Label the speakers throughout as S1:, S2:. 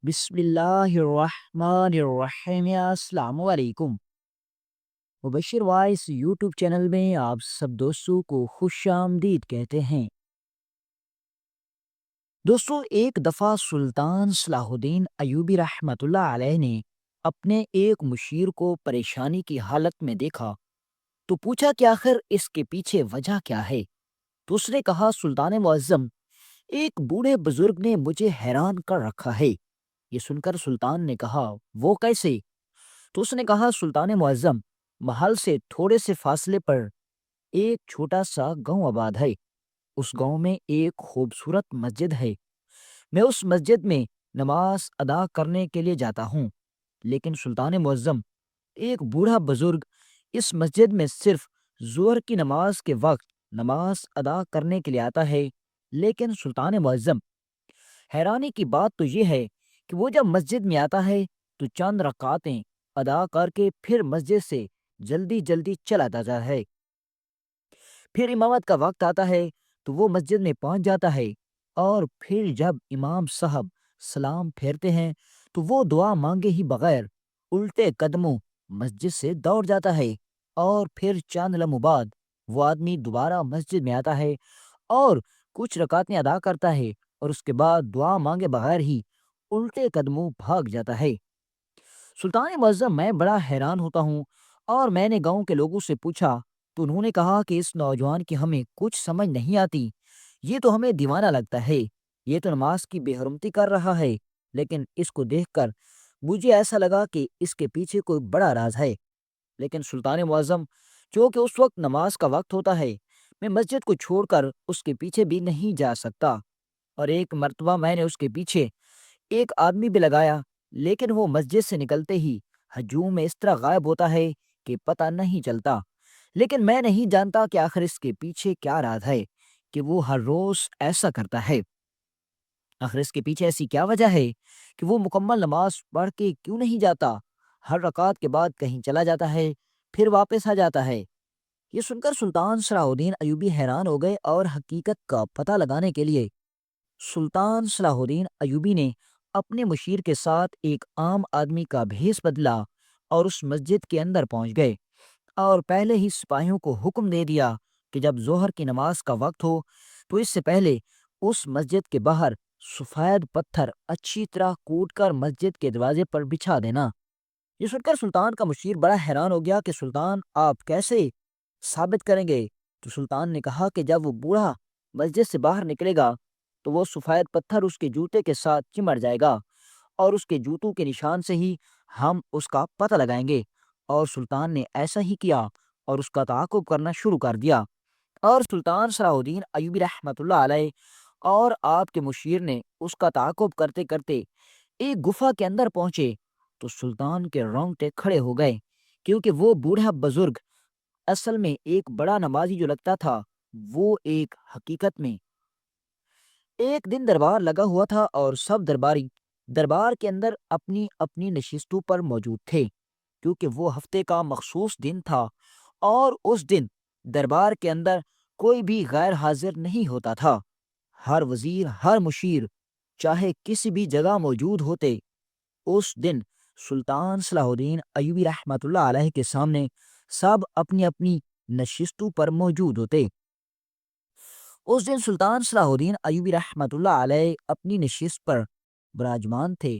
S1: بسم اللہ الرحمن الرحیم، السلام علیکم۔ مبشر وائس یوٹیوب چینل میں آپ سب دوستوں کو خوش آمدید کہتے ہیں۔ دوستو، ایک دفعہ سلطان صلاح الدین ایوبی رحمۃ اللہ علیہ نے اپنے ایک مشیر کو پریشانی کی حالت میں دیکھا تو پوچھا کہ آخر اس کے پیچھے وجہ کیا ہے۔ تو اس نے کہا، سلطان معظم، ایک بوڑھے بزرگ نے مجھے حیران کر رکھا ہے۔ یہ سن کر سلطان نے کہا، وہ کیسے؟ تو اس نے کہا، سلطان معظم، محل سے تھوڑے سے فاصلے پر ایک چھوٹا سا گاؤں آباد ہے۔ اس گاؤں میں ایک خوبصورت مسجد ہے۔ میں اس مسجد میں نماز ادا کرنے کے لیے جاتا ہوں، لیکن سلطان معظم، ایک بوڑھا بزرگ اس مسجد میں صرف ظہر کی نماز کے وقت نماز ادا کرنے کے لیے آتا ہے۔ لیکن سلطان معظم، حیرانی کی بات تو یہ ہے کہ وہ جب مسجد میں آتا ہے تو چند رکعتیں ادا کر کے پھر مسجد سے جلدی جلدی چلا جاتا ہے۔ پھر امامت کا وقت آتا ہے تو وہ مسجد میں پہنچ جاتا ہے، اور پھر جب امام صاحب سلام پھیرتے ہیں تو وہ دعا مانگے ہی بغیر الٹے قدموں مسجد سے دوڑ جاتا ہے، اور پھر چند لمحوں بعد وہ آدمی دوبارہ مسجد میں آتا ہے اور کچھ رکعتیں ادا کرتا ہے، اور اس کے بعد دعا مانگے بغیر ہی الٹے قدموں بھاگ جاتا ہے۔ سلطان معظم، میں بڑا حیران ہوتا ہوں، اور میں نے گاؤں کے لوگوں سے پوچھا تو انہوں نے کہا کہ اس نوجوان کی ہمیں کچھ سمجھ نہیں آتی، یہ تو ہمیں دیوانہ لگتا ہے، یہ تو نماز کی بے حرمتی کر رہا ہے، لیکن اس کو دیکھ کر مجھے ایسا لگا کہ اس کے پیچھے کوئی بڑا راز ہے۔ لیکن سلطان معظم، چونکہ اس وقت نماز کا وقت ہوتا ہے، میں مسجد کو چھوڑ کر اس کے پیچھے بھی نہیں جا سکتا، اور ایک مرتبہ میں نے اس کے پیچھے ایک آدمی بھی لگایا، لیکن وہ مسجد سے نکلتے ہی ہجوم میں اس طرح غائب ہوتا ہے کہ پتہ نہیں چلتا۔ لیکن میں نہیں جانتا کہ آخر اس کے پیچھے کیا راز ہے کہ وہ ہر روز ایسا کرتا ہے۔ آخر اس کے پیچھے ایسی کیا وجہ ہے کہ وہ مکمل نماز پڑھ کے کیوں نہیں جاتا؟ ہر رکعت کے بعد کہیں چلا جاتا ہے، پھر واپس آ جاتا ہے۔ یہ سن کر سلطان صلاح الدین ایوبی حیران ہو گئے، اور حقیقت کا پتہ لگانے کے لیے سلطان صلاح الدین ایوبی نے اپنے مشیر کے ساتھ ایک عام آدمی کا بھیس بدلا اور اس مسجد کے اندر پہنچ گئے، اور پہلے ہی سپاہیوں کو حکم دے دیا کہ جب ظہر کی نماز کا وقت ہو تو اس سے پہلے اس مسجد کے باہر سفید پتھر اچھی طرح کوٹ کر مسجد کے دروازے پر بچھا دینا۔ یہ سن کر سلطان کا مشیر بڑا حیران ہو گیا کہ سلطان، آپ کیسے ثابت کریں گے؟ تو سلطان نے کہا کہ جب وہ بوڑھا مسجد سے باہر نکلے گا تو وہ سفید پتھر اس کے جوتے کے ساتھ چمٹ جائے گا، اور اس کے جوتوں کے نشان سے ہی ہم اس کا پتہ لگائیں گے۔ اور سلطان نے ایسا ہی کیا اور اس کا تعاقب کرنا شروع کر دیا، اور سلطان صلاح الدین ایوبی رحمۃ اللہ علیہ اور آپ کے مشیر نے اس کا تعاقب کرتے کرتے ایک گفا کے اندر پہنچے تو سلطان کے رونگٹے کھڑے ہو گئے، کیونکہ وہ بوڑھا بزرگ اصل میں ایک بڑا نمازی جو لگتا تھا، وہ ایک حقیقت میں ایک دن دربار لگا ہوا تھا، اور سب درباری دربار کے اندر اپنی اپنی نشستوں پر موجود تھے، کیونکہ وہ ہفتے کا مخصوص دن تھا، اور اس دن دربار کے اندر کوئی بھی غیر حاضر نہیں ہوتا تھا۔ ہر وزیر، ہر مشیر چاہے کسی بھی جگہ موجود ہوتے، اس دن سلطان صلاح الدین ایوبی رحمۃ اللہ علیہ کے سامنے سب اپنی اپنی نشستوں پر موجود ہوتے۔ اس دن سلطان صلاح الدین ایوبی رحمۃ اللہ علیہ اپنی نشست پر براجمان تھے۔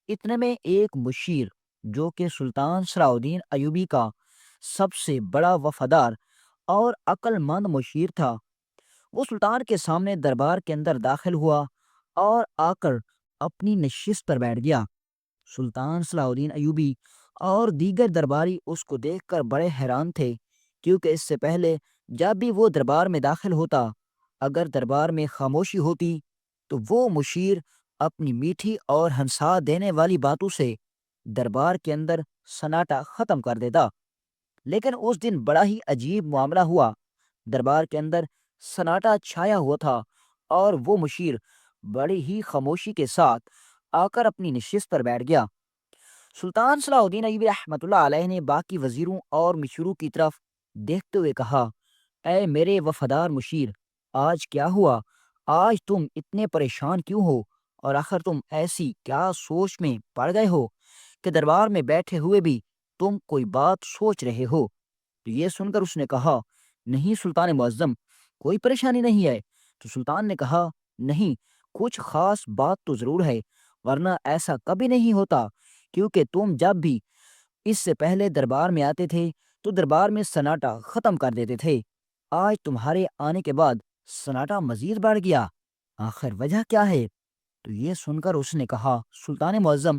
S1: اتنے میں ایک مشیر، جو کہ سلطان صلاح الدین ایوبی کا سب سے بڑا وفادار اور عقل مند مشیر تھا، وہ سلطان کے سامنے دربار کے اندر داخل ہوا اور آ کر اپنی نشست پر بیٹھ گیا۔ سلطان صلاح الدین ایوبی اور دیگر درباری اس کو دیکھ کر بڑے حیران تھے، کیونکہ اس سے پہلے جب بھی وہ دربار میں داخل ہوتا، اگر دربار میں خاموشی ہوتی تو وہ مشیر اپنی میٹھی اور ہنسا دینے والی باتوں سے دربار کے اندر سناٹا ختم کر دیتا۔ لیکن اس دن بڑا ہی عجیب معاملہ ہوا۔ دربار کے اندر سناٹا چھایا ہوا تھا، اور وہ مشیر بڑی ہی خاموشی کے ساتھ آ کر اپنی نشست پر بیٹھ گیا۔ سلطان صلاح الدین ایوبی رحمۃ اللہ علیہ نے باقی وزیروں اور مشیروں کی طرف دیکھتے ہوئے کہا، اے میرے وفادار مشیر، آج کیا ہوا؟ آج تم اتنے پریشان کیوں ہو، اور آخر تم ایسی کیا سوچ میں پڑ گئے ہو کہ دربار میں بیٹھے ہوئے بھی تم کوئی بات سوچ رہے ہو؟ تو یہ سن کر اس نے کہا، نہیں سلطان معظم، کوئی پریشانی نہیں ہے۔ تو سلطان نے کہا، نہیں، کچھ خاص بات تو ضرور ہے، ورنہ ایسا کبھی نہیں ہوتا، کیونکہ تم جب بھی اس سے پہلے دربار میں آتے تھے تو دربار میں سناٹا ختم کر دیتے تھے۔ آج تمہارے آنے کے بعد سناٹا مزید بڑھ گیا، آخر وجہ کیا ہے؟ تو یہ سن کر اس نے کہا، سلطان معظم،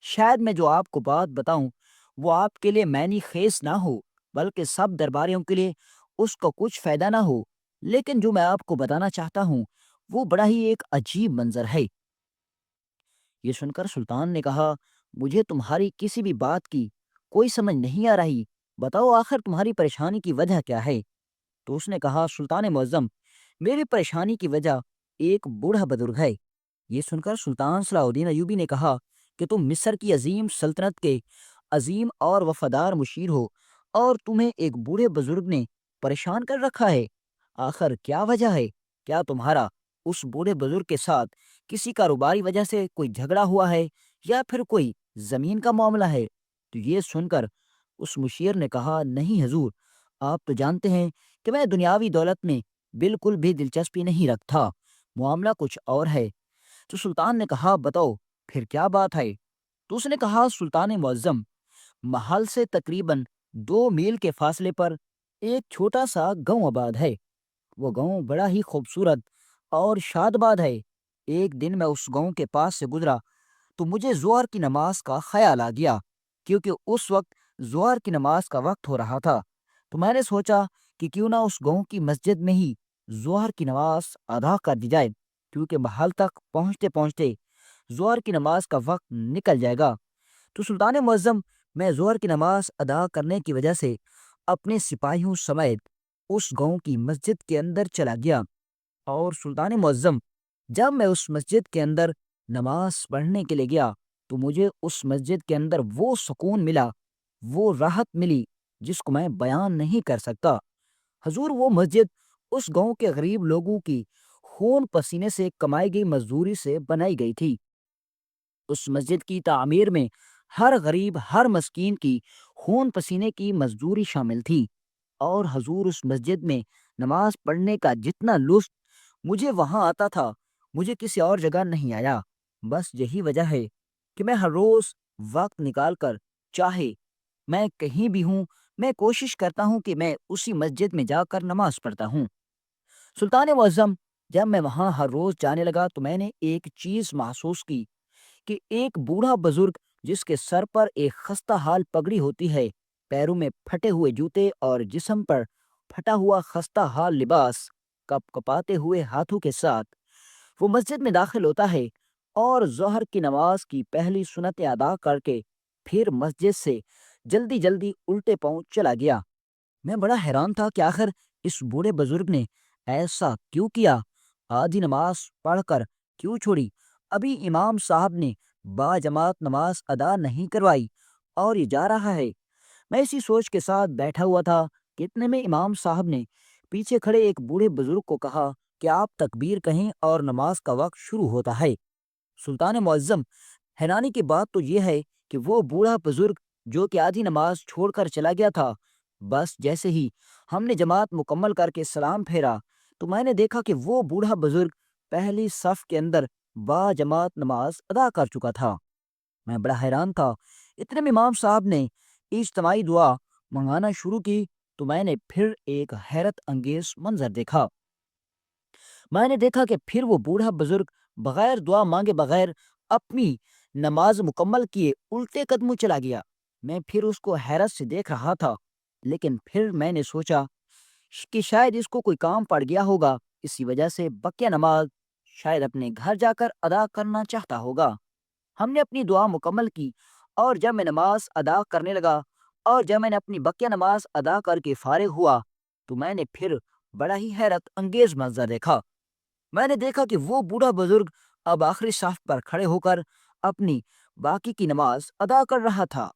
S1: شاید میں جو آپ کو بات بتاؤں وہ آپ کے لیے معنی خیز نہ ہو، بلکہ سب درباریوں کے لیے اس کا کچھ فائدہ نہ ہو، لیکن جو میں آپ کو بتانا چاہتا ہوں وہ بڑا ہی ایک عجیب منظر ہے۔ یہ سن کر سلطان نے کہا، مجھے تمہاری کسی بھی بات کی کوئی سمجھ نہیں آ رہی، بتاؤ آخر تمہاری پریشانی کی وجہ کیا ہے؟ تو اس نے کہا، سلطان معظم، میری پریشانی کی وجہ ایک بوڑھا بزرگ ہے۔ یہ سن کر سلطان صلاح الدین ایوبی نے کہا کہ تم مصر کی عظیم سلطنت کے عظیم اور وفادار مشیر ہو، اور تمہیں ایک بوڑھے بزرگ نے پریشان کر رکھا ہے۔ آخر کیا وجہ ہے؟ کیا تمہارا اس بوڑھے بزرگ کے ساتھ کسی کاروباری وجہ سے کوئی جھگڑا ہوا ہے، یا پھر کوئی زمین کا معاملہ ہے؟ تو یہ سن کر اس مشیر نے کہا، نہیں حضور، آپ تو جانتے ہیں کہ میں دنیاوی دولت میں بالکل بھی دلچسپی نہیں رکھتا، معاملہ کچھ اور ہے۔ تو سلطان نے کہا، بتاؤ پھر کیا بات ہے؟ تو اس نے کہا، سلطان معظم، محل سے تقریباً 2 میل کے فاصلے پر ایک چھوٹا سا گاؤں آباد ہے۔ وہ گاؤں بڑا ہی خوبصورت اور شاد باد ہے۔ ایک دن میں اس گاؤں کے پاس سے گزرا تو مجھے ظہر کی نماز کا خیال آ گیا، کیونکہ اس وقت ظہر کی نماز کا وقت ہو رہا تھا۔ تو میں نے سوچا کہ کیوں نہ اس گاؤں کی مسجد میں ہی ظہر کی نماز ادا کر دی جائے، کیونکہ محل تک پہنچتے پہنچتے ظہر کی نماز کا وقت نکل جائے گا۔ تو سلطان معظم، میں ظہر کی نماز ادا کرنے کی وجہ سے اپنے سپاہیوں سمیت اس گاؤں کی مسجد کے اندر چلا گیا، اور سلطان معظم، جب میں اس مسجد کے اندر نماز پڑھنے کے لیے گیا تو مجھے اس مسجد کے اندر وہ سکون ملا، وہ راحت ملی جس کو میں بیان نہیں کر سکتا۔ حضور، وہ مسجد اس گاؤں کے غریب لوگوں کی خون پسینے سے کمائی گئی مزدوری سے بنائی گئی تھی۔ اس مسجد کی تعمیر میں ہر غریب، ہر مسکین کی خون پسینے کی مزدوری شامل تھی، اور حضور، اس مسجد میں نماز پڑھنے کا جتنا لطف مجھے وہاں آتا تھا، مجھے کسی اور جگہ نہیں آیا۔ بس یہی وجہ ہے کہ میں ہر روز وقت نکال کر، چاہے میں کہیں بھی ہوں، میں کوشش کرتا ہوں کہ میں اسی مسجد میں جا کر نماز پڑھتا ہوں۔ سلطان معظم، جب میں وہاں ہر روز جانے لگا تو میں نے ایک چیز محسوس کی کہ ایک بوڑھا بزرگ جس کے سر پر ایک خستہ حال پگڑی ہوتی ہے، پیروں میں پھٹے ہوئے جوتے اور جسم پر پھٹا ہوا خستہ حال لباس، کپ کپاتے ہوئے ہاتھوں کے ساتھ وہ مسجد میں داخل ہوتا ہے، اور ظہر کی نماز کی پہلی سنت ادا کر کے پھر مسجد سے جلدی جلدی الٹے پاؤں چلا گیا۔ میں بڑا حیران تھا کہ آخر اس بوڑھے بزرگ نے ایسا کیوں کیا، آدھی نماز پڑھ کر کیوں چھوڑی، ابھی امام صاحب نے با جماعت نماز ادا نہیں کروائی اور یہ جا رہا ہے۔ میں اسی سوچ کے ساتھ بیٹھا ہوا تھا کہ اتنے میں امام صاحب نے پیچھے کھڑے ایک بوڑھے بزرگ کو کہا کہ آپ تکبیر کہیں اور نماز کا وقت شروع ہوتا ہے۔ سلطان معظم، حیرانی کی بات تو یہ ہے کہ وہ بوڑھا بزرگ جو کہ آدھی نماز چھوڑ کر چلا گیا تھا، بس جیسے ہی ہم نے جماعت مکمل کر کے سلام پھیرا تو میں نے دیکھا کہ وہ بوڑھا بزرگ پہلی صف کے اندر با جماعت نماز ادا کر چکا تھا۔ میں بڑا حیران تھا۔ اتنے میں امام صاحب نے اجتماعی دعا منگانا شروع کی تو میں نے پھر ایک حیرت انگیز منظر دیکھا۔ میں نے دیکھا کہ پھر وہ بوڑھا بزرگ بغیر دعا مانگے، بغیر اپنی نماز مکمل کیے الٹے قدموں چلا گیا۔ میں پھر اس کو حیرت سے دیکھ رہا تھا، لیکن پھر میں نے سوچا کہ شاید اس کو کوئی کام پڑ گیا ہوگا، اسی وجہ سے بقیہ نماز شاید اپنے گھر جا کر ادا کرنا چاہتا ہوگا۔ ہم نے اپنی دعا مکمل کی، اور جب میں نماز ادا کرنے لگا اور جب میں نے اپنی بقیہ نماز ادا کر کے فارغ ہوا تو میں نے پھر بڑا ہی حیرت انگیز منظر دیکھا۔ میں نے دیکھا کہ وہ بوڑھا بزرگ اب آخری صف پر کھڑے ہو کر اپنی باقی کی نماز ادا کر رہا تھا۔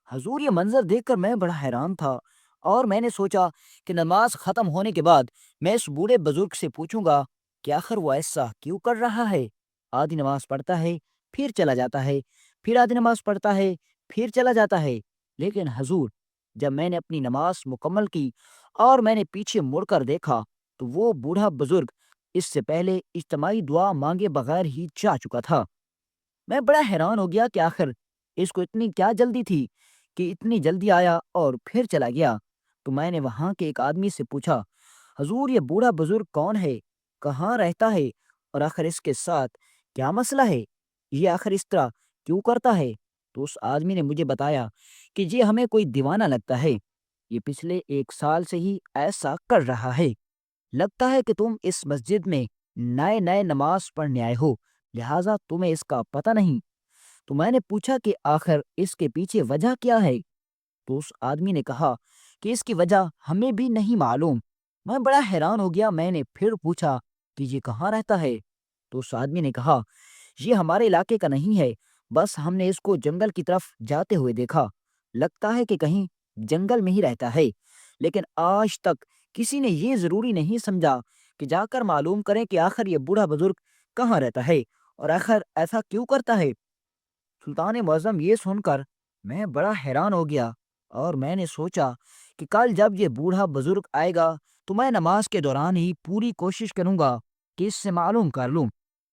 S1: حضور، یہ منظر دیکھ کر میں بڑا حیران تھا، اور میں نے سوچا کہ نماز ختم ہونے کے بعد میں اس بوڑھے بزرگ سے پوچھوں گا کہ آخر وہ ایسا کیوں کر رہا ہے۔ آدھی نماز پڑھتا ہے، پھر چلا جاتا ہے، پھر آدھی نماز پڑھتا ہے، پھر چلا جاتا ہے۔ لیکن حضور، جب میں نے اپنی نماز مکمل کی اور میں نے پیچھے مڑ کر دیکھا تو وہ بوڑھا بزرگ اس سے پہلے اجتماعی دعا مانگے بغیر ہی جا چکا تھا۔ میں بڑا حیران ہو گیا کہ آخر اس کو اتنی کیا جلدی تھی کہ اتنی جلدی آیا اور پھر چلا گیا۔ تو میں نے وہاں کے ایک آدمی سے پوچھا، حضور یہ بوڑھا بزرگ کون ہے، کہاں رہتا ہے، اور آخر اس کے ساتھ کیا مسئلہ ہے، یہ آخر اس طرح کیوں کرتا ہے؟ تو اس آدمی نے مجھے بتایا کہ یہ ہمیں کوئی دیوانہ لگتا ہے، یہ پچھلے 1 سال سے ہی ایسا کر رہا ہے۔ لگتا ہے کہ تم اس مسجد میں نئے نئے نماز پڑھنے آئے ہو، لہٰذا تمہیں اس کا پتہ نہیں۔ تو میں نے پوچھا کہ آخر اس کے پیچھے وجہ کیا ہے؟ تو اس آدمی نے کہا کہ اس کی وجہ ہمیں بھی نہیں معلوم۔ میں بڑا حیران ہو گیا، میں نے پھر پوچھا کہ یہ کہاں رہتا ہے؟ تو اس آدمی نے کہا یہ ہمارے علاقے کا نہیں ہے، بس ہم نے اس کو جنگل کی طرف جاتے ہوئے دیکھا، لگتا ہے کہ کہیں جنگل میں ہی رہتا ہے، لیکن آج تک کسی نے یہ ضروری نہیں سمجھا کہ جا کر معلوم کریں کہ آخر یہ بوڑھا بزرگ کہاں رہتا ہے اور آخر ایسا کیوں کرتا ہے۔ سلطان معظم یہ سن کر میں بڑا حیران ہو گیا اور میں نے سوچا کہ کل جب یہ بوڑھا بزرگ آئے گا تو میں نماز کے دوران ہی پوری کوشش کروں گا کہ اس سے معلوم کر لوں۔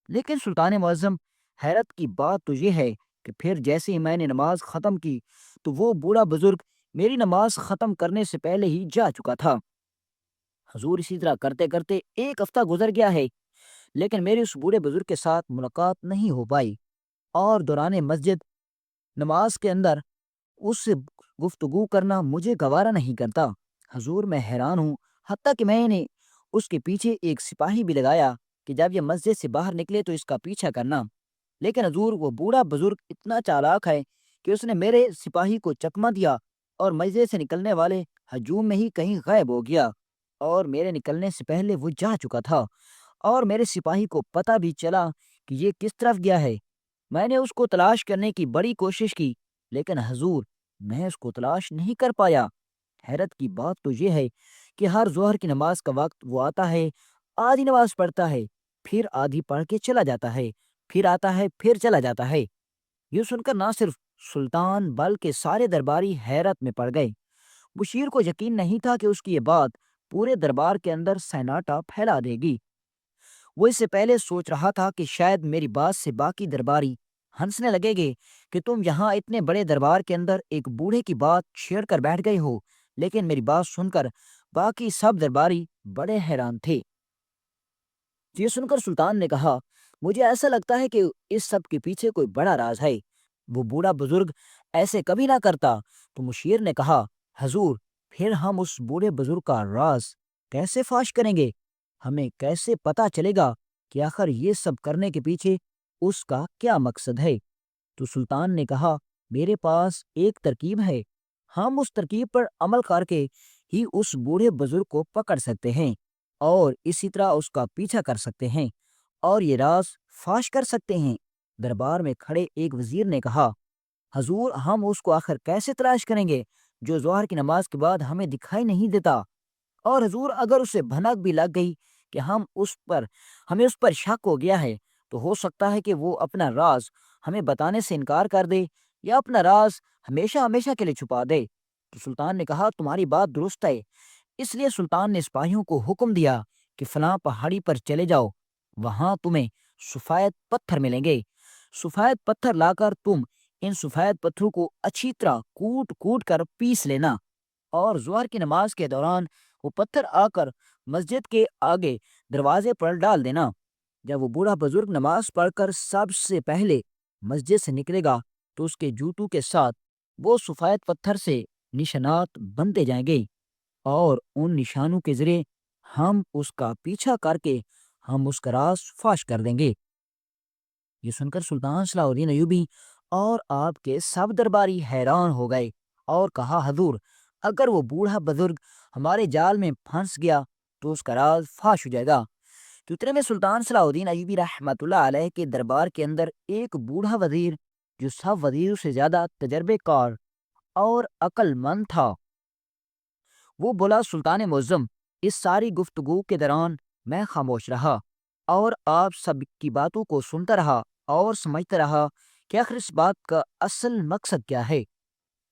S1: لیکن سلطان معظم، حیرت کی بات تو یہ ہے کہ پھر جیسے ہی میں نے نماز ختم کی تو وہ بوڑھا بزرگ میری نماز ختم کرنے سے پہلے ہی جا چکا تھا۔ حضور، اسی طرح کرتے کرتے 1 ہفتہ گزر گیا ہے، لیکن میری اس بوڑھے بزرگ کے ساتھ ملاقات نہیں ہو پائی، اور دوران مسجد نماز کے اندر اس سے گفتگو کرنا مجھے گوارا نہیں کرتا۔ حضور، میں حیران ہوں، حتیٰ کہ میں نے اس کے پیچھے ایک سپاہی بھی لگایا کہ جب یہ مسجد سے باہر نکلے تو اس کا پیچھا کرنا، لیکن حضور وہ بوڑھا بزرگ اتنا چالاک ہے کہ اس نے میرے سپاہی کو چکما دیا اور مسجد سے نکلنے والے ہجوم میں ہی کہیں غائب ہو گیا، اور میرے نکلنے سے پہلے وہ جا چکا تھا، اور میرے سپاہی کو پتہ بھی چلا کہ یہ کس طرف گیا ہے۔ میں نے اس کو تلاش کرنے کی بڑی کوشش کی، لیکن حضور، میں اس کو تلاش نہیں کر پایا۔ حیرت کی بات تو یہ ہے کہ ہر ظہر کی نماز کا وقت وہ آتا ہے، آدھی نماز پڑھتا ہے، پھر آدھی پڑھ کے چلا جاتا ہے، پھر آتا ہے، پھر چلا جاتا ہے۔ یہ سن کر نہ صرف سلطان بلکہ سارے درباری حیرت میں پڑ گئے۔ مشیر کو یقین نہیں تھا کہ اس کی یہ بات پورے دربار کے اندر سناٹا پھیلا دے گی۔ وہ اس سے پہلے سوچ رہا تھا کہ شاید میری بات سے باقی درباری ہنسنے لگے گے کہ تم یہاں اتنے بڑے دربار کے اندر ایک بوڑھے کی بات چھیڑ کر بیٹھ گئے ہو، لیکن میری بات سن کر باقی سب درباری بڑے حیران تھے۔ یہ سن کر سلطان نے کہا، مجھے ایسا لگتا ہے کہ اس سب کے پیچھے کوئی بڑا راز ہے، وہ بوڑھا بزرگ ایسے کبھی نہ کرتا۔ تو مشیر نے کہا، حضور، پھر ہم اس بوڑھے بزرگ کا راز کیسے فاش کریں گے؟ ہمیں کیسے پتا چلے گا کہ آخر یہ سب کرنے کے پیچھے اس کا کیا مقصد ہے؟ تو سلطان نے کہا، میرے پاس ایک ترکیب ہے، ہم اس ترکیب پر عمل کر کے ہی اس بوڑھے بزرگ کو پکڑ سکتے ہیں اور اسی طرح اس کا پیچھا کر سکتے ہیں اور یہ راز فاش کر سکتے ہیں۔ دربار میں کھڑے ایک وزیر نے کہا، حضور، ہم اس کو آخر کیسے تلاش کریں گے جو ظہر کی نماز کے بعد ہمیں دکھائی نہیں دیتا؟ اور حضور، اگر اسے بھنک بھی لگ گئی کہ ہمیں اس پر شک ہو گیا ہے تو ہو سکتا ہے کہ وہ اپنا راز ہمیں بتانے سے انکار کر دے یا اپنا راز ہمیشہ ہمیشہ کے لیے چھپا دے۔ تو سلطان نے کہا، تمہاری بات درست ہے۔ اس لیے سلطان نے سپاہیوں کو حکم دیا کہ فلاں پہاڑی پر چلے جاؤ، وہاں تمہیں سفید پتھر ملیں گے، سفید پتھر لا کر تم ان سفید پتھروں کو اچھی طرح کوٹ کوٹ کر پیس لینا، اور ظہر کی نماز کے دوران وہ پتھر آ کر مسجد کے آگے دروازے پر ڈال دینا۔ جب وہ بوڑھا بزرگ نماز پڑھ کر سب سے پہلے مسجد سے نکلے گا تو اس کے جوتوں کے ساتھ وہ سفید پتھر سے نشانات بنتے جائیں گے، اور ان نشانوں کے ذریعے ہم اس کا پیچھا کر کے ہم اس کا راز فاش کر دیں گے۔ یہ سن کر سلطان صلاح الدین ایوبی اور آپ کے سب درباری حیران ہو گئے اور کہا، حضور، اگر وہ بوڑھا بزرگ ہمارے جال میں پھنس گیا تو اس کا راز فاش ہو جائے گا۔ تو اتنے میں سلطان صلاح الدین ایوبی رحمۃ اللہ علیہ کے دربار کے اندر ایک بوڑھا وزیر جو سب وزیروں سے زیادہ تجربے کار اور عقل مند تھا، وہ بولا، سلطان معظم، اس ساری گفتگو کے دوران میں خاموش رہا، اور آپ سب کی باتوں کو سنتا رہا اور سمجھتا رہا کہ آخر اس بات کا اصل مقصد کیا ہے۔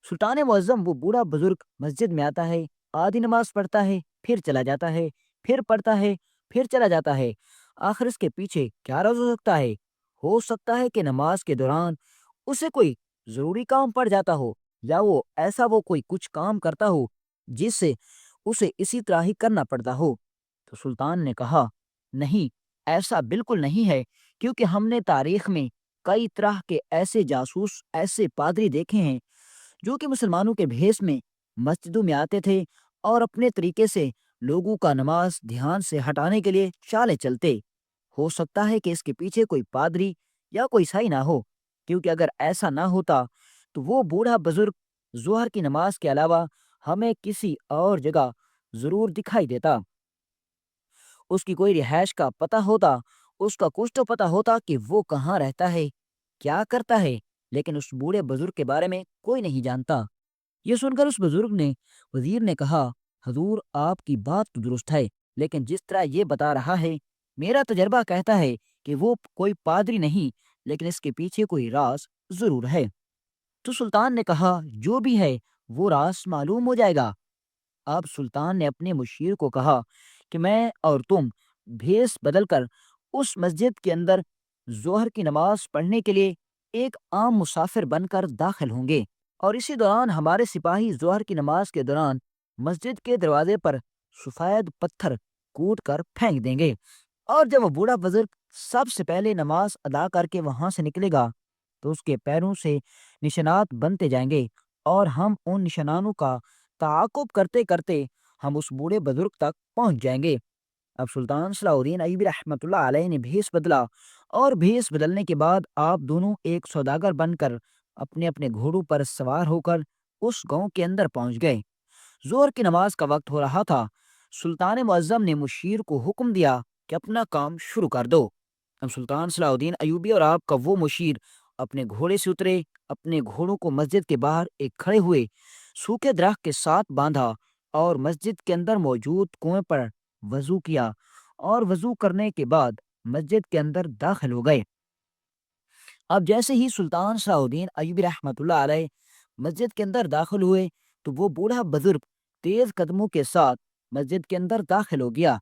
S1: سلطان معظم وہ بوڑھا بزرگ مسجد میں آتا ہے، آدھی نماز پڑھتا ہے، پھر چلا جاتا ہے، پھر پڑھتا ہے، پھر چلا جاتا ہے۔ آخر اس کے پیچھے کیا راز ہو سکتا ہے؟ ہو سکتا ہے کہ نماز کے دوران اسے کوئی ضروری کام پڑ جاتا ہو، یا وہ کوئی کچھ کام کرتا ہو جس سے اسے اسی طرح ہی کرنا پڑتا ہو۔ تو سلطان نے کہا، نہیں، ایسا بالکل نہیں ہے، کیونکہ ہم نے تاریخ میں کئی طرح کے ایسے جاسوس، ایسے پادری دیکھے ہیں جو کہ مسلمانوں کے بھیس میں مسجدوں میں آتے تھے اور اپنے طریقے سے لوگوں کا نماز دھیان سے ہٹانے کے لیے چالیں چلتے۔ ہو سکتا ہے کہ اس کے پیچھے کوئی پادری یا کوئی عیسائی نہ ہو، کیونکہ اگر ایسا نہ ہوتا تو وہ بوڑھا بزرگ ظہر کی نماز کے علاوہ ہمیں کسی اور جگہ ضرور دکھائی دیتا۔ اس کی کوئی رہائش کا پتہ ہوتا، اس کا کچھ تو پتہ ہوتا کہ وہ کہاں رہتا ہے، کیا کرتا ہے، لیکن اس بوڑھے بزرگ کے بارے میں کوئی نہیں جانتا۔ یہ سن کر اس بزرگ نے وزیر نے کہا، حضور آپ کی بات تو درست ہے، لیکن جس طرح یہ بتا رہا ہے، میرا تجربہ کہتا ہے کہ وہ کوئی پادری نہیں، لیکن اس کے پیچھے کوئی راز ضرور ہے۔ تو سلطان نے کہا، جو بھی ہے وہ راز معلوم ہو جائے گا۔ اب سلطان نے اپنے مشیر کو کہا کہ میں اور تم بھیس بدل کر اس مسجد کے اندر ظہر کی نماز پڑھنے کے لیے ایک عام مسافر بن کر داخل ہوں گے، اور اسی دوران ہمارے سپاہی ظہر کی نماز کے دوران مسجد کے دروازے پر سفید پتھر کوٹ کر پھینک دیں گے، اور جب وہ بوڑھا بزرگ سب سے پہلے نماز ادا کر کے وہاں سے نکلے گا تو اس کے پیروں سے نشانات بنتے جائیں گے، اور ہم ان نشانوں کا تعاقب کرتے کرتے ہم اس بوڑھے بزرگ تک پہنچ جائیں گے۔ اب سلطان صلاح الدین ایوبی رحمۃ اللہ علیہ نے بھیس بدلا، اور بھیس بدلنے کے بعد آپ دونوں ایک سوداگر بن کر اپنے اپنے گھوڑوں پر سوار ہو کر اس گاؤں کے اندر پہنچ گئے۔ زور کی نماز کا وقت ہو رہا تھا۔ سلطان معظم نے مشیر کو حکم دیا کہ اپنا کام شروع کر دو۔ اب سلطان صلاح الدین ایوبی اور آپ کا وہ مشیر اپنے گھوڑے سے اترے، اپنے گھوڑوں کو مسجد کے باہر ایک کھڑے ہوئے سوکھے درخت کے ساتھ باندھا، اور مسجد کے اندر موجود کنویں پر وضو کیا، اور وضو کرنے کے بعد مسجد کے اندر داخل ہو گئے۔ اب جیسے ہی سلطان صلاح الدین ایوبی رحمۃ اللہ علیہ مسجد کے اندر داخل ہوئے تو وہ بوڑھا بزرگ تیز قدموں کے ساتھ مسجد کے اندر داخل ہو گیا۔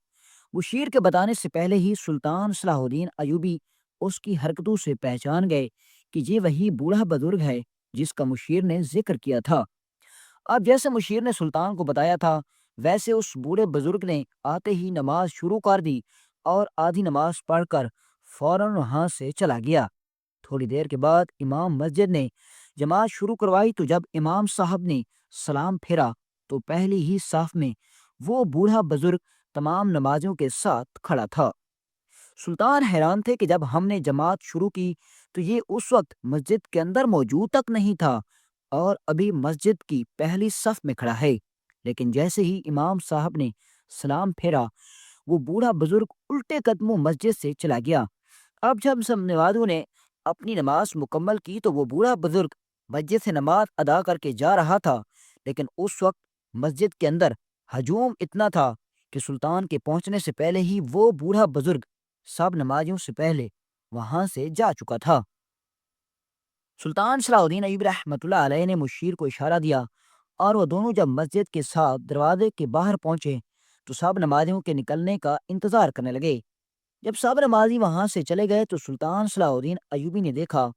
S1: مشیر کے بتانے سے پہلے ہی سلطان صلاح الدین ایوبی اس کی حرکتوں سے پہچان گئے کہ یہ وہی بوڑھا بزرگ ہے جس کا مشیر نے ذکر کیا تھا۔ اب جیسے مشیر نے سلطان کو بتایا تھا، ویسے اس بوڑھے بزرگ نے آتے ہی نماز شروع کر دی، اور آدھی نماز پڑھ کر فوراً وہاں سے چلا گیا۔ تھوڑی دیر کے بعد امام مسجد نے جماعت شروع کروائی، تو جب امام صاحب نے سلام پھیرا تو پہلی ہی صف میں وہ بوڑھا بزرگ تمام نمازوں کے ساتھ کھڑا تھا۔ سلطان حیران تھے کہ جب ہم نے جماعت شروع کی تو یہ اس وقت مسجد کے اندر موجود تک نہیں تھا، اور ابھی مسجد کی پہلی صف میں کھڑا ہے، لیکن جیسے ہی امام صاحب نے سلام پھیرا وہ بوڑھا بزرگ الٹے قدموں مسجد سے چلا گیا۔ اب جب سب نمازوں نے اپنی نماز مکمل کی تو وہ بوڑھا بزرگ مسجد سے نماز ادا کر کے جا رہا تھا، لیکن اس وقت مسجد کے اندر ہجوم اتنا تھا کہ سلطان کے پہنچنے سے پہلے ہی وہ بوڑھا بزرگ سب نمازیوں سے پہلے وہاں سے جا چکا تھا۔ سلطان صلاح الدین ایوبی رحمۃ اللہ علیہ نے مشیر کو اشارہ دیا، اور وہ دونوں جب مسجد کے ساتھ دروازے کے باہر پہنچے تو سب نمازیوں کے نکلنے کا انتظار کرنے لگے۔ جب سب نمازی وہاں سے چلے گئے تو سلطان صلاح الدین ایوبی نے دیکھا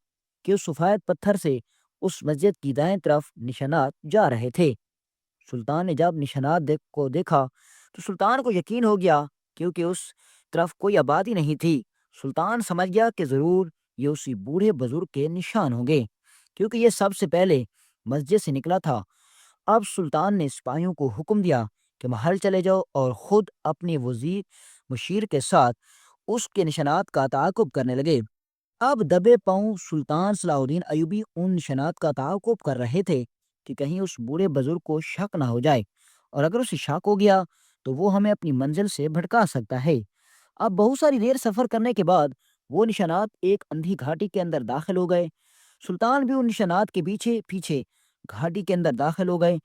S1: کہ اس سفید پتھر سے اس مسجد کی دائیں طرف نشانات جا رہے تھے۔ سلطان نے جب نشانات کو دیکھا تو سلطان کو یقین ہو گیا، کیونکہ اس طرف کوئی آبادی نہیں تھی۔ سلطان سمجھ گیا کہ ضرور یہ اسی بوڑھے بزرگ کے نشان ہوں گے، کیونکہ یہ سب سے پہلے مسجد سے نکلا تھا۔ اب سلطان نے سپاہیوں کو حکم دیا کہ محل چلے جاؤ، اور خود اپنے وزیر مشیر کے ساتھ اس کے نشانات کا تعاقب کرنے لگے۔ اب دبے پاؤں سلطان صلاح الدین ایوبی ان نشانات کا تعاقب کر رہے تھے کہ کہیں اس بوڑھے بزرگ کو شک نہ ہو جائے، اور اگر اسے شک ہو گیا تو وہ ہمیں اپنی منزل سے بھٹکا سکتا ہے۔ اب بہت ساری دیر سفر کرنے کے بعد وہ نشانات ایک اندھی گھاٹی کے اندر داخل ہو گئے۔ سلطان بھی ان نشانات کے پیچھے پیچھے گھاٹی کے اندر داخل ہو گئے،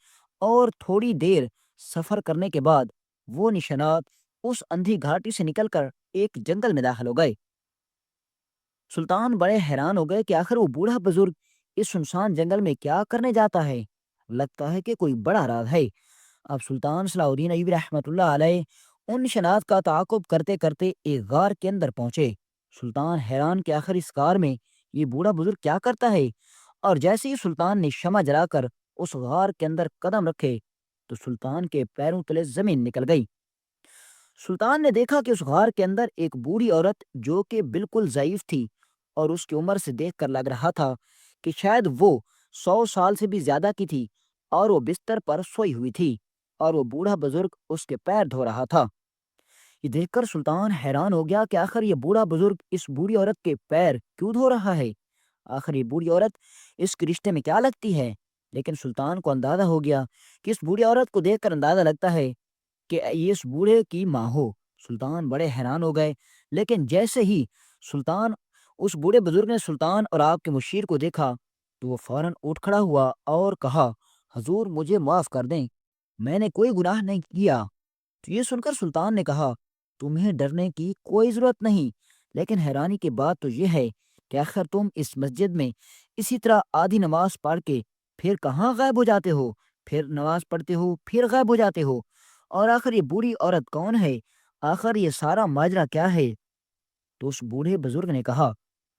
S1: اور تھوڑی دیر سفر کرنے کے بعد وہ نشانات اس اندھی گھاٹی سے نکل کر ایک جنگل میں داخل ہو گئے۔ سلطان بڑے حیران ہو گئے کہ آخر وہ بوڑھا بزرگ اس سنسان جنگل میں کیا کرنے جاتا ہے، لگتا ہے کہ کوئی بڑا راز ہے۔ اب سلطان صلاح الدین ایوبی رحمۃ اللہ علیہ ان نشانات کا تعاقب کرتے کرتے ایک غار کے اندر پہنچے۔ سلطان حیران کہ آخر اس غار میں یہ بوڑھا بزرگ کیا کرتا ہے، اور جیسے ہی سلطان نے شمع جلا کر اس غار کے اندر قدم رکھے تو سلطان کے پیروں تلے زمین نکل گئی۔ سلطان نے دیکھا کہ اس غار کے اندر ایک بوڑھی عورت جو کہ بالکل ضعیف تھی، اور اس کی عمر سے دیکھ کر لگ رہا تھا کہ شاید وہ 100 سال سے بھی زیادہ کی تھی، اور وہ بستر پر سوئی ہوئی تھی، اور وہ بوڑھا بزرگ اس کے پیر دھو رہا تھا۔ یہ دیکھ کر سلطان حیران ہو گیا کہ آخر یہ بوڑھا بزرگ اس بوڑھی عورت کے پیر کیوں دھو رہا ہے، آخر یہ بوڑھی عورت اس کے رشتے میں کیا لگتی ہے۔ لیکن سلطان کو اندازہ ہو گیا کہ اس بوڑھی عورت کو دیکھ کر اندازہ لگتا ہے کہ یہ اس بوڑھے کی ماں ہو۔ سلطان بڑے حیران ہو گئے، لیکن جیسے ہی سلطان اس بوڑھے بزرگ نے سلطان اور آپ کے مشیر کو دیکھا تو وہ فوراً اٹھ کھڑا ہوا اور کہا، حضور مجھے معاف کر دیں، میں نے کوئی گناہ نہیں کیا۔ تو یہ سن کر سلطان نے کہا، تمہیں ڈرنے کی کوئی ضرورت نہیں، لیکن حیرانی کی بات تو یہ ہے کہ آخر تم اس مسجد میں اسی طرح آدھی نماز پڑھ کے پھر کہاں غائب ہو جاتے ہو، پھر نماز پڑھتے ہو پھر غائب ہو جاتے ہو، اور آخر یہ بوڑھی عورت کون ہے، آخر یہ سارا ماجرا کیا ہے؟ تو اس بوڑھے بزرگ نے کہا،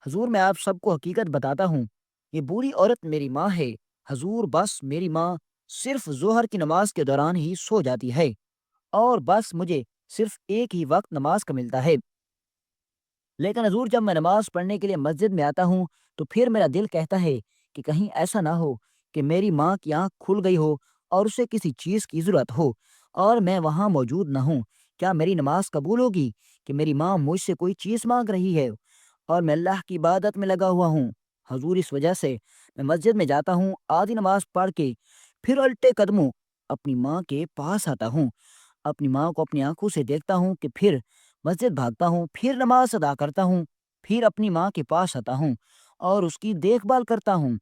S1: حضور میں آپ سب کو حقیقت بتاتا ہوں، یہ بوڑھی عورت میری ماں ہے۔ حضور بس میری ماں صرف ظہر کی نماز کے دوران ہی سو جاتی ہے، اور بس مجھے صرف ایک ہی وقت نماز کا ملتا ہے، لیکن حضور جب میں نماز پڑھنے کے لیے مسجد میں آتا ہوں تو پھر میرا دل کہتا ہے کہ کہیں ایسا نہ ہو کہ میری ماں کی آنکھ کھل گئی ہو اور اسے کسی چیز کی ضرورت ہو اور میں وہاں موجود نہ ہوں۔ کیا میری نماز قبول ہوگی کہ میری ماں مجھ سے کوئی چیز مانگ رہی ہے اور میں اللہ کی عبادت میں لگا ہوا ہوں؟ حضور اس وجہ سے میں مسجد میں جاتا ہوں، آدھی نماز پڑھ کے پھر الٹے قدموں اپنی ماں کے پاس آتا ہوں، اپنی ماں کو اپنی آنکھوں سے دیکھتا ہوں کہ پھر مسجد بھاگتا ہوں، پھر نماز ادا کرتا ہوں، پھر اپنی ماں کے پاس آتا ہوں اور اس کی دیکھ بھال کرتا ہوں۔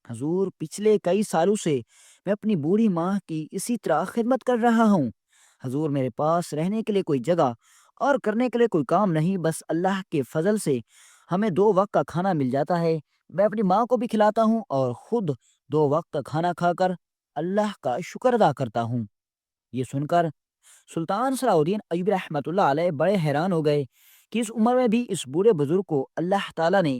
S1: حضور پچھلے کئی سالوں سے میں اپنی بوڑھی ماں کی اسی طرح خدمت کر رہا ہوں۔ حضور میرے پاس رہنے کے لیے کوئی جگہ اور کرنے کے لیے کوئی کام نہیں، بس اللہ کے فضل سے ہمیں 2 وقت کا کھانا مل جاتا ہے۔ میں اپنی ماں کو بھی کھلاتا ہوں اور خود 2 وقت کا کھانا کھا کر اللہ کا شکر ادا کرتا ہوں۔ یہ سن کر سلطان صلاح الدین ایوبی رحمۃ اللہ علیہ بڑے حیران ہو گئے کہ اس عمر میں بھی اس بوڑھے بزرگ کو اللہ تعالیٰ نے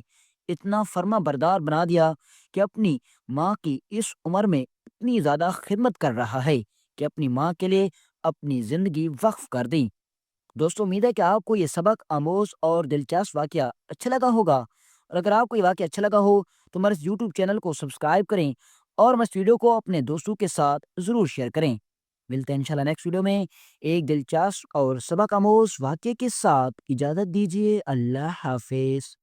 S1: اتنا فرما بردار بنا دیا کہ اپنی ماں کی اس عمر میں اتنی زیادہ خدمت کر رہا ہے کہ اپنی ماں کے لیے اپنی زندگی وقف کر دی۔ دوستو امید ہے کہ آپ کو یہ سبق آموز اور دلچسپ واقعہ اچھا لگا ہوگا، اور اگر آپ کو یہ واقعہ اچھا لگا ہو تو ہمارے اس یوٹیوب چینل کو سبسکرائب کریں اور ہمارے اس ویڈیو کو اپنے دوستوں کے ساتھ ضرور شیئر کریں۔ ملتے ہیں انشاءاللہ نیکسٹ ویڈیو میں ایک دلچسپ اور سبق آموز واقعے کے ساتھ۔ اجازت دیجیے، اللہ حافظ۔